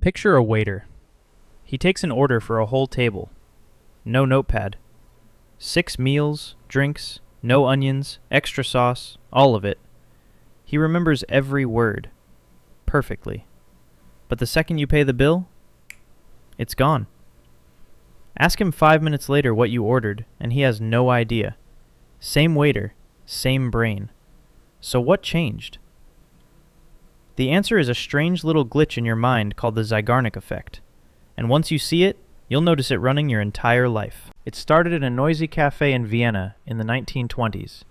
Picture a waiter. He takes an order for a whole table. No notepad. 6 meals, drinks, no onions, extra sauce, all of it. He remembers every word. Perfectly. But the second you pay the bill, it's gone. Ask him 5 minutes later what you ordered, and he has no idea. Same waiter, same brain. So what changed? The answer is a strange little glitch in your mind called the Zeigarnik Effect. And once you see it, you'll notice it running your entire life. It started in a noisy cafe in Vienna in the 1920s.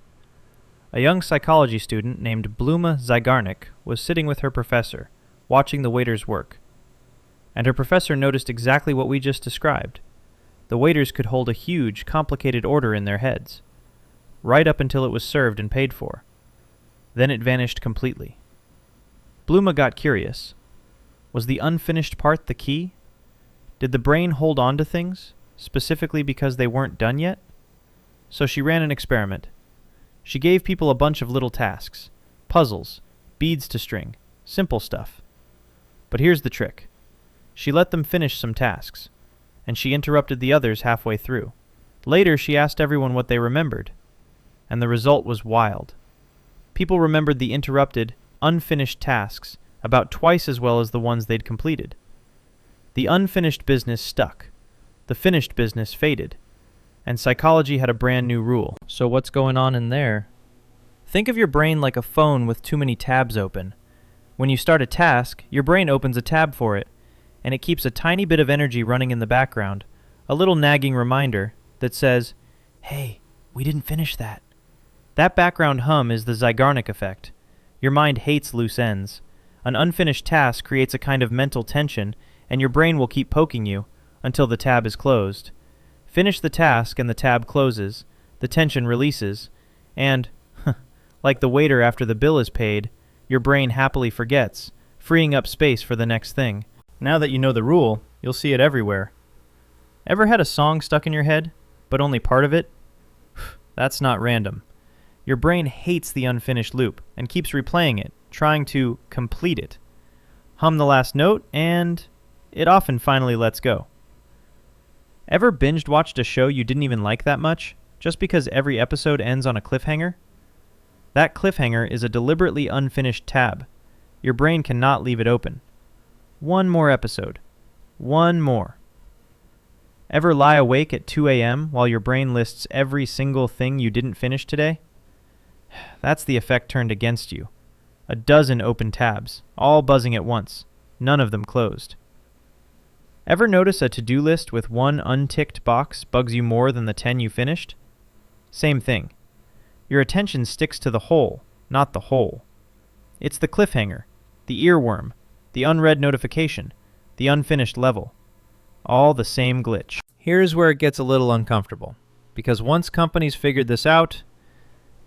A young psychology student named Bluma Zeigarnik was sitting with her professor, watching the waiters work. And her professor noticed exactly what we just described. The waiters could hold a huge, complicated order in their heads, right up until it was served and paid for. Then it vanished completely. Bluma got curious. Was the unfinished part the key? Did the brain hold on to things, specifically because they weren't done yet? So she ran an experiment. She gave people a bunch of little tasks, puzzles, beads to string, simple stuff. But here's the trick. She let them finish some tasks, and she interrupted the others halfway through. Later, she asked everyone what they remembered, and the result was wild. People remembered the interrupted, unfinished tasks about twice as well as the ones they'd completed. The unfinished business stuck. The finished business faded. And psychology had a brand new rule. So what's going on in there? Think of your brain like a phone with too many tabs open. When you start a task, your brain opens a tab for it, and it keeps a tiny bit of energy running in the background, a little nagging reminder that says, "Hey, we didn't finish that." That background hum is the Zeigarnik Effect. Your mind hates loose ends. An unfinished task creates a kind of mental tension, and your brain will keep poking you until the tab is closed. Finish the task and the tab closes, the tension releases, and, like the waiter after the bill is paid, your brain happily forgets, freeing up space for the next thing. Now that you know the rule, you'll see it everywhere. Ever had a song stuck in your head, but only part of it? That's not random. Your brain hates the unfinished loop and keeps replaying it, trying to complete it. Hum the last note, and it often finally lets go. Ever binged watched a show you didn't even like that much, just because every episode ends on a cliffhanger? That cliffhanger is a deliberately unfinished tab. Your brain cannot leave it open. One more episode. One more. Ever lie awake at 2 a.m. while your brain lists every single thing you didn't finish today? That's the effect turned against you. A dozen open tabs, all buzzing at once, none of them closed. Ever notice a to-do list with one unticked box bugs you more than the 10 you finished? Same thing. Your attention sticks to the whole, not the whole. It's the cliffhanger, the earworm, the unread notification, the unfinished level. All the same glitch. Here's where it gets a little uncomfortable, because once companies figured this out,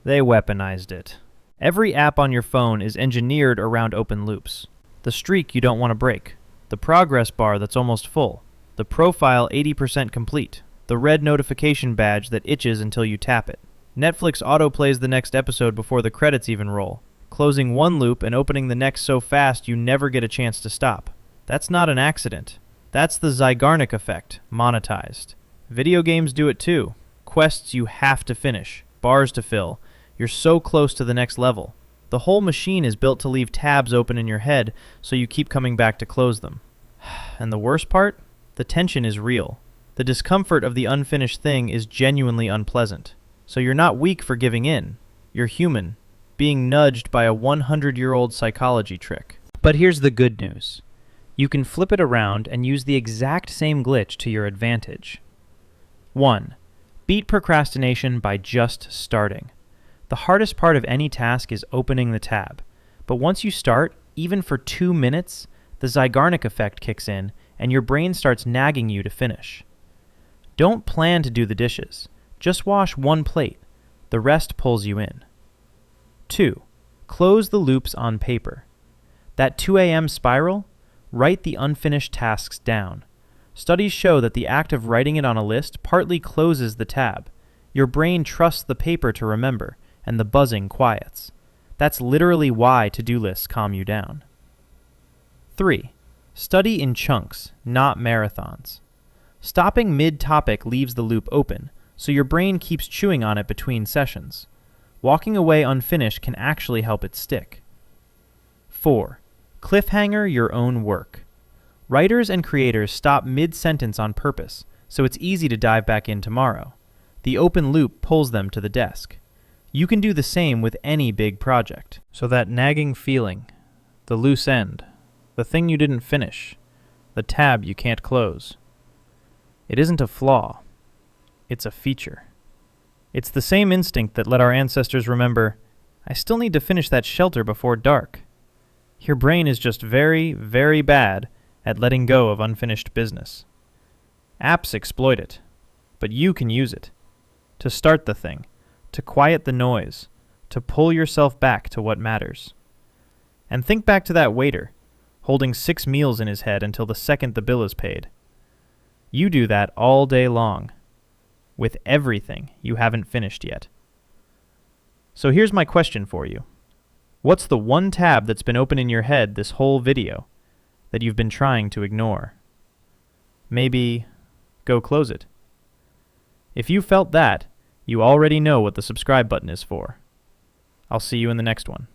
they weaponized it. Every app on your phone is engineered around open loops. The streak you don't want to break, the progress bar that's almost full, the profile 80% complete, the red notification badge that itches until you tap it. Netflix autoplays the next episode before the credits even roll, closing one loop and opening the next so fast you never get a chance to stop. That's not an accident. That's the Zeigarnik Effect, monetized. Video games do it too. Quests you have to finish, bars to fill. You're so close to the next level. The whole machine is built to leave tabs open in your head so you keep coming back to close them. And the worst part? The tension is real. The discomfort of the unfinished thing is genuinely unpleasant. So you're not weak for giving in. You're human, being nudged by a 100-year-old psychology trick. But here's the good news. You can flip it around and use the exact same glitch to your advantage. 1. Beat procrastination by just starting. The hardest part of any task is opening the tab. But once you start, even for 2 minutes, the Zeigarnik Effect kicks in and your brain starts nagging you to finish. Don't plan to do the dishes. Just wash one plate. The rest pulls you in. 2. Close the loops on paper. That 2 a.m. spiral? Write the unfinished tasks down. Studies show that the act of writing it on a list partly closes the tab. Your brain trusts the paper to remember, and the buzzing quiets. That's literally why to-do lists calm you down. 3. Study in chunks, not marathons. Stopping mid-topic leaves the loop open, so your brain keeps chewing on it between sessions. Walking away unfinished can actually help it stick. 4. Cliffhanger your own work. Writers and creators stop mid-sentence on purpose, so it's easy to dive back in tomorrow. The open loop pulls them to the desk. You can do the same with any big project. So that nagging feeling, the loose end, the thing you didn't finish, the tab you can't close. It isn't a flaw. It's a feature. It's the same instinct that let our ancestors remember, I still need to finish that shelter before dark. Your brain is just very, very bad at letting go of unfinished business. Apps exploit it, but you can use it. To start the thing, to quiet the noise, to pull yourself back to what matters. And think back to that waiter, holding 6 meals in his head until the second the bill is paid. You do that all day long, with everything you haven't finished yet. So here's my question for you. What's the one tab that's been open in your head this whole video that you've been trying to ignore? Maybe go close it. If you felt that, you already know what the subscribe button is for. I'll see you in the next one.